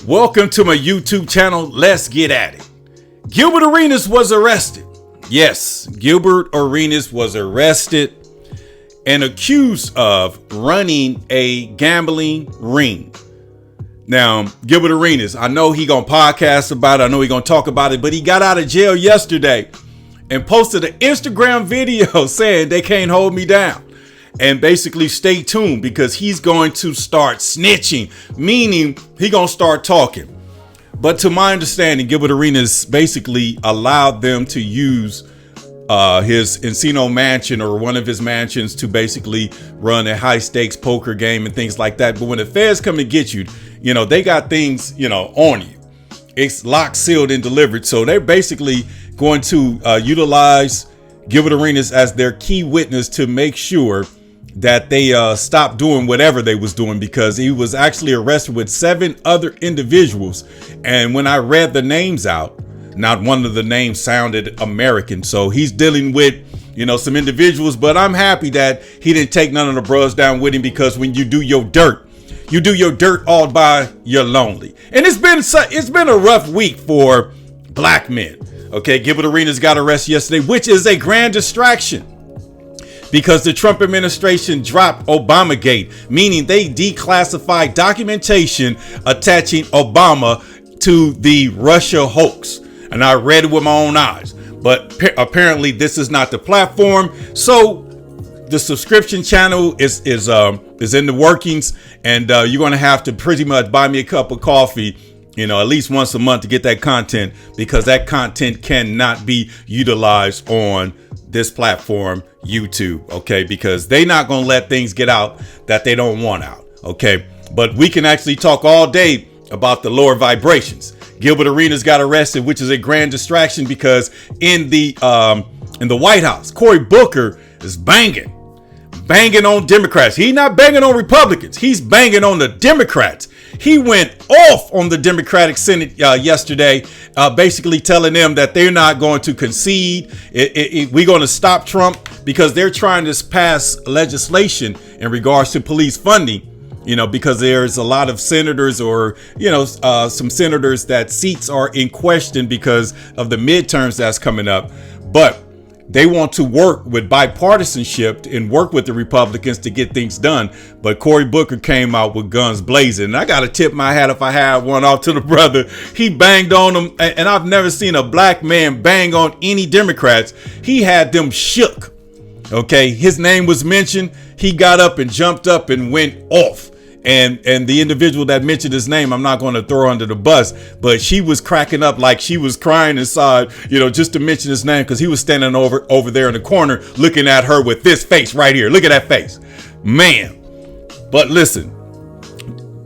Welcome to my YouTube channel. Let's get at it. Gilbert Arenas was arrested. Yes, Gilbert Arenas was arrested and accused of running a gambling ring. Now, Gilbert Arenas, I know he gonna podcast about it. I know he gonna talk about it, but he got out of jail yesterday and posted an Instagram video saying they can't hold me down. And basically stay tuned because he's going to start snitching, meaning he gonna start talking. But to my understanding, Gilbert Arenas basically allowed them to use his Encino mansion or one of his mansions to basically run a high stakes poker game and things like that. But when the feds come to get you, they got things, on you. It's locked, sealed, and delivered. So they're basically going to utilize Gilbert Arenas as their key witness to make sure that they stopped doing whatever they was doing, because he was actually arrested with 7 other individuals. And when I read the names out, not one of the names sounded American. So he's dealing with, some individuals, but I'm happy that he didn't take none of the bros down with him, because when you do your dirt, all by your lonely. And it's been a rough week for black men. Okay, Gilbert Arenas got arrested yesterday, which is a grand distraction, because the Trump administration dropped Obamagate, meaning they declassified documentation attaching Obama to the Russia hoax. And I read it with my own eyes, but apparently this is not the platform. So the subscription channel is in the workings, and you're going to have to pretty much buy me a cup of coffee, at least once a month to get that content, because that content cannot be utilized on this platform, YouTube, okay? Because they not gonna let things get out that they don't want out, okay? But we can actually talk all day about the lower vibrations. Gilbert Arenas got arrested, which is a grand distraction, because in the White House, Cory Booker is banging on Democrats. He's not banging on Republicans. He's banging on the Democrats. He went off on the Democratic Senate yesterday, basically telling them that they're not going to concede. We're going to stop Trump because they're trying to pass legislation in regards to police funding, because there's a lot of senators or, some senators that seats are in question because of the midterms that's coming up. But they want to work with bipartisanship and work with the Republicans to get things done. But Cory Booker came out with guns blazing. And I got to tip my hat, if I had one, off to the brother. He banged on them. And I've never seen a black man bang on any Democrats. He had them shook. OK, his name was mentioned. He got up and jumped up and went off. And the individual that mentioned his name, I'm not going to throw under the bus, but she was cracking up like she was crying inside, just to mention his name, because he was standing over there in the corner looking at her with this face right here. Look at that face, man. But listen,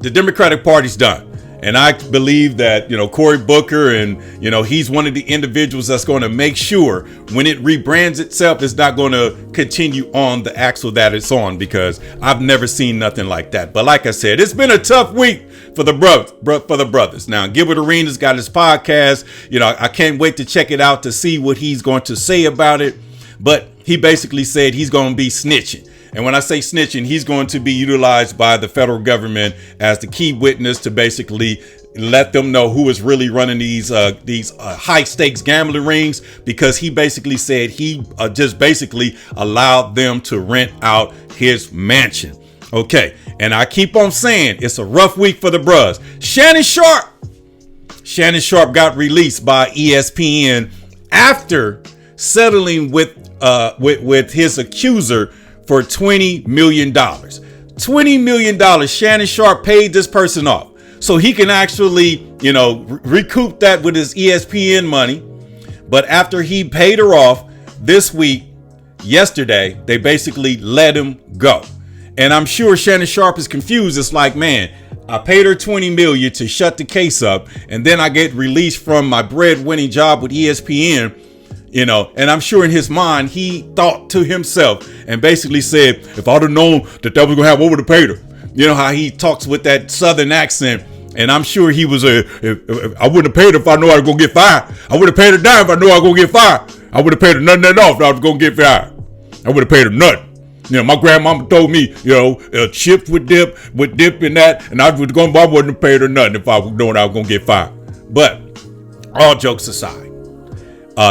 the Democratic Party's done. And I believe that, Cory Booker and, he's one of the individuals that's going to make sure when it rebrands itself, it's not going to continue on the axle that it's on, because I've never seen nothing like that. But like I said, it's been a tough week for the brothers. Now, Gilbert Arenas got his podcast. I can't wait to check it out to see what he's going to say about it. But he basically said he's going to be snitching. And when I say snitching, he's going to be utilized by the federal government as the key witness to basically let them know who is really running these high stakes gambling rings, because he basically said he just basically allowed them to rent out his mansion. OK, and I keep on saying it's a rough week for the bros. Shannon Sharpe got released by ESPN after settling with his accuser for $20 million. $20 million. Shannon Sharpe paid this person off so he can actually, recoup that with his ESPN money. But after he paid her off this week, yesterday, they basically let him go. And I'm sure Shannon Sharpe is confused. It's like, man, I paid her $20 million to shut the case up, and then I get released from my breadwinning job with ESPN. And I'm sure in his mind, he thought to himself and basically said, if I'd have known that was going to happen, I would have paid her. How he talks with that Southern accent. And I'm sure he was I wouldn't have paid her if I knew I was going to get fired. I would have paid her down if I knew I was going to get fired. I would have paid her nothing at all if I was going to get fired. I would have paid her nothing. My grandmama told me, chips with dip in that, and I wasn't have paid her nothing if I was knowing I was gonna get fired. But all jokes aside,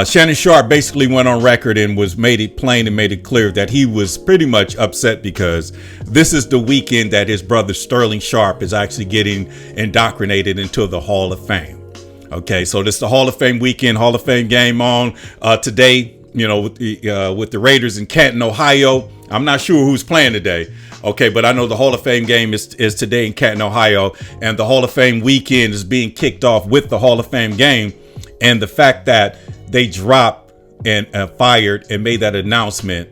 Shannon Sharpe basically went on record and made it plain and made it clear that he was pretty much upset because this is the weekend that his brother Sterling Sharpe is actually getting indoctrinated into the Hall of Fame. Okay, so this is the Hall of Fame weekend, Hall of Fame game on today, with the Raiders in Canton, Ohio. I'm not sure who's playing today. Okay, but I know the Hall of Fame game is today in Canton, Ohio, and the Hall of Fame weekend is being kicked off with the Hall of Fame game. And the fact that they dropped and fired and made that announcement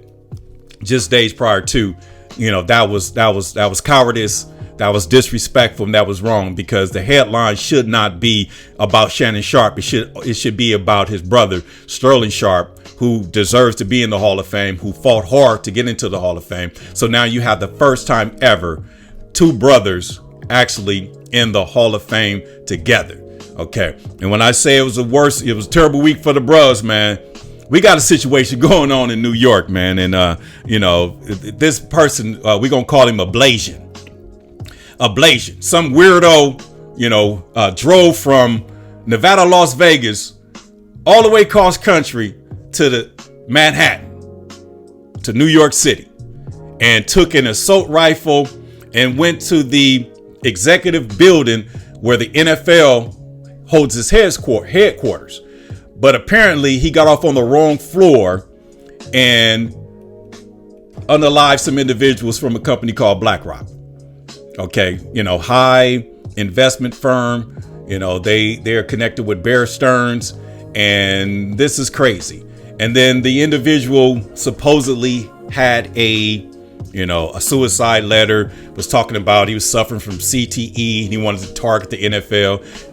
just days prior to, that was cowardice, that was disrespectful, and that was wrong, because the headline should not be about Shannon Sharpe. It should be about his brother Sterling Sharpe, who deserves to be in the Hall of Fame, who fought hard to get into the Hall of Fame. So now you have the first time ever two brothers actually in the Hall of Fame together. Okay. And when I say it was a terrible week for the bros, man, we got a situation going on in New York, man. And, this person, we're going to call him Ablation. Some weirdo, drove from Nevada, Las Vegas, all the way across country to the Manhattan, to New York City, and took an assault rifle and went to the executive building where the NFL holds its headquarters. But apparently he got off on the wrong floor and unalived some individuals from a company called BlackRock. Okay, high investment firm, they're connected with Bear Stearns, and this is crazy. And then the individual supposedly had a suicide letter, was talking about he was suffering from CTE and he wanted to target the NFL.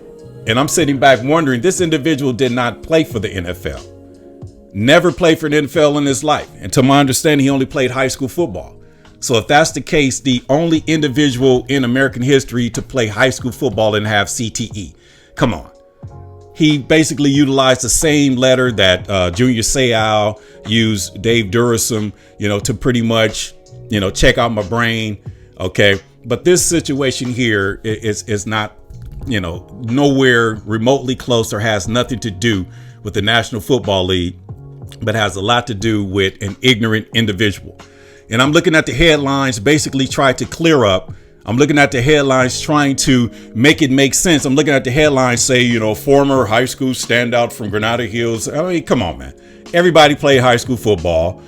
And I'm sitting back wondering, this individual did not play for the NFL. Never played for the NFL in his life. And to my understanding, he only played high school football. So if that's the case, the only individual in American history to play high school football and have CTE. Come on. He basically utilized the same letter that Junior Seau used Dave Durham, to pretty much, check out my brain. Okay. But this situation here is not, nowhere remotely close or has nothing to do with the National Football League, but has a lot to do with an ignorant individual. And I'm looking at the headlines, basically try to clear up. I'm looking at the headlines, trying to make it make sense. I'm looking at the headlines, say, former high school standout from Granada Hills. I mean, come on, man. Everybody played high school football,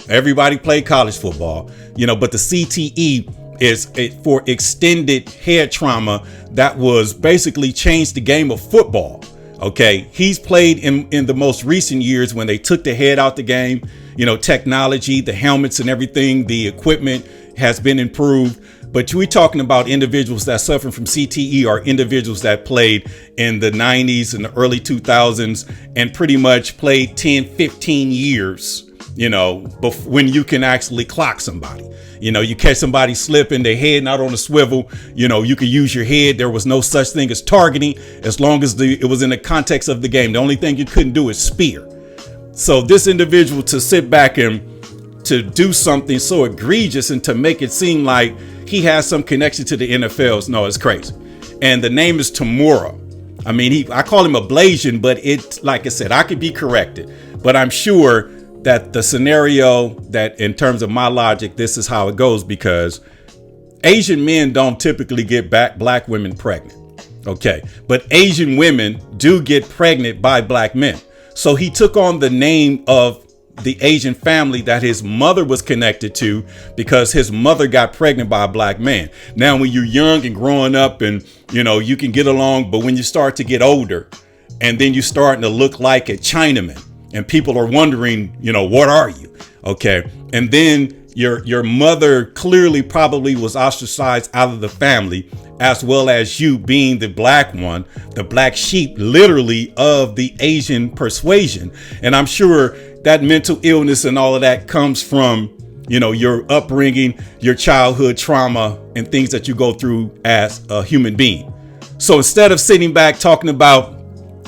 everybody played college football, but the CTE is for extended head trauma that was basically changed the game of football. Okay. He's played in the most recent years when they took the head out the game, technology, the helmets and everything, the equipment has been improved. But we're talking about individuals that suffer from CTE or individuals that played in the 90s and the early 2000s and pretty much played 10, 15 years, when you can actually clock somebody. You catch somebody slipping, their head not on a swivel, you could use your head. There was no such thing as targeting as long as it was in the context of the game. The only thing you couldn't do is spear. So this individual to sit back and to do something so egregious and to make it seem like he has some connection to the NFL, no, it's crazy. And the name is Tamura. I mean, I call him Ablation, but like I said, I could be corrected, but I'm sure that the scenario that in terms of my logic, this is how it goes, because Asian men don't typically get black women pregnant. Okay. But Asian women do get pregnant by black men. So he took on the name of the Asian family that his mother was connected to because his mother got pregnant by a black man. Now, when you're young and growing up and, you can get along, but when you start to get older and then you're starting to look like a Chinaman, and people are wondering, what are you? Okay. And then your mother clearly probably was ostracized out of the family, as well as you being the black one, the black sheep, literally, of the Asian persuasion. And I'm sure that mental illness and all of that comes from, your upbringing, your childhood trauma and things that you go through as a human being. So instead of sitting back talking about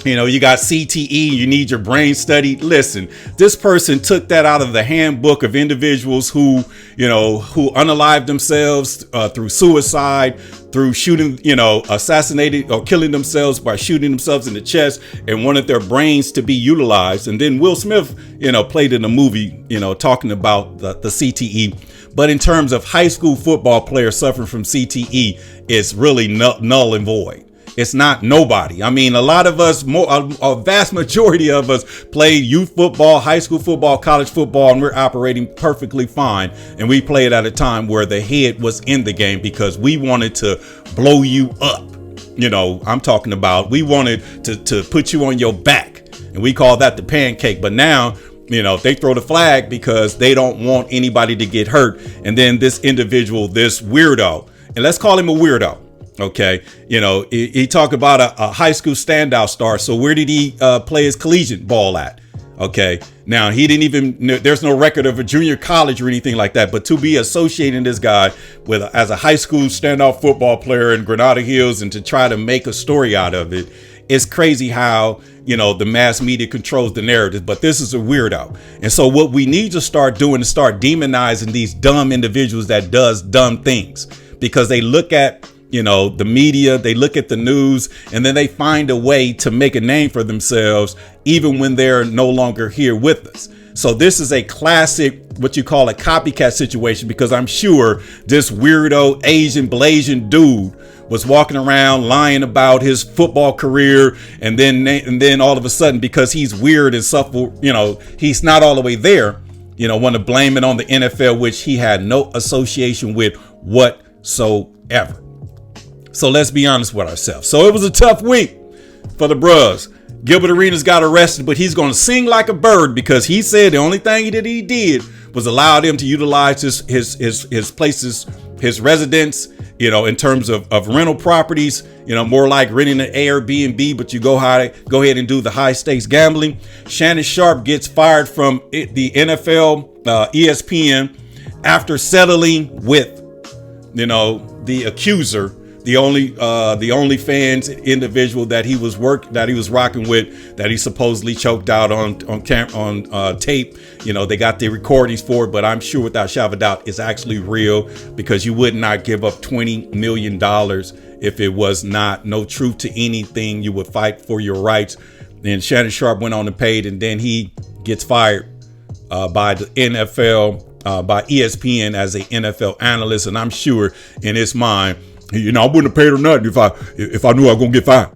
You know, you got CTE, you need your brain studied. Listen, this person took that out of the handbook of individuals who, you know, who unalived themselves through suicide, through shooting, you know, assassinated or killing themselves by shooting themselves in the chest, and wanted their brains to be utilized. And then Will Smith, you know, played in a movie, you know, talking about the CTE. But in terms of high school football players suffering from CTE, it's really null and void. It's not nobody. I mean, a lot of us, a vast majority of us play youth football, high school football, college football, and we're operating perfectly fine. And we played at a time where the head was in the game because we wanted to blow you up. You know, I'm talking about we wanted to put you on your back, and we call that the pancake. But now, you know, they throw the flag because they don't want anybody to get hurt. And then this individual, this weirdo, and let's call him a weirdo. Okay. You know, he talked about a high school standout star. So where did he play his collegiate ball at? Okay. Now he didn't even, there's no record of a junior college or anything like that. But to be associating this guy with as a high school standout football player in Granada Hills and to try to make a story out of it, it's crazy how, you know, the mass media controls the narrative. But this is a weirdo. And so what we need to start doing is start demonizing these dumb individuals that does dumb things, because they look at, you know, the media, they look at the news, and then they find a way to make a name for themselves, even when they're no longer here with us. So this is a classic, what you call a copycat situation, because I'm sure this weirdo Asian Blasian dude was walking around lying about his football career. And then all of a sudden, because he's weird and suffer, you know, he's not all the way there, you know, want to blame it on the NFL, which he had no association with whatsoever. So let's be honest with ourselves. So it was a tough week for the bros. Gilbert Arenas got arrested, but he's going to sing like a bird because he said the only thing that he did was allow them to utilize his places, his residence, you know, in terms of rental properties, you know, more like renting an Airbnb, but you go ahead and do the high stakes gambling. Shannon Sharpe gets fired from the NFL, ESPN, after settling with, you know, the accuser, the only fans individual that he was rocking with, that he supposedly choked out on tape. You know, they got the recordings for it, but I'm sure without shadow of a doubt it's actually real, because you would not give up $20 million if it was no truth to anything. You would fight for your rights. And Shannon Sharpe went on and paid, and then he gets fired by the NFL, by ESPN as an NFL analyst. And I'm sure in his mind, you know, I wouldn't have paid her nothing if I knew I was gonna get fired.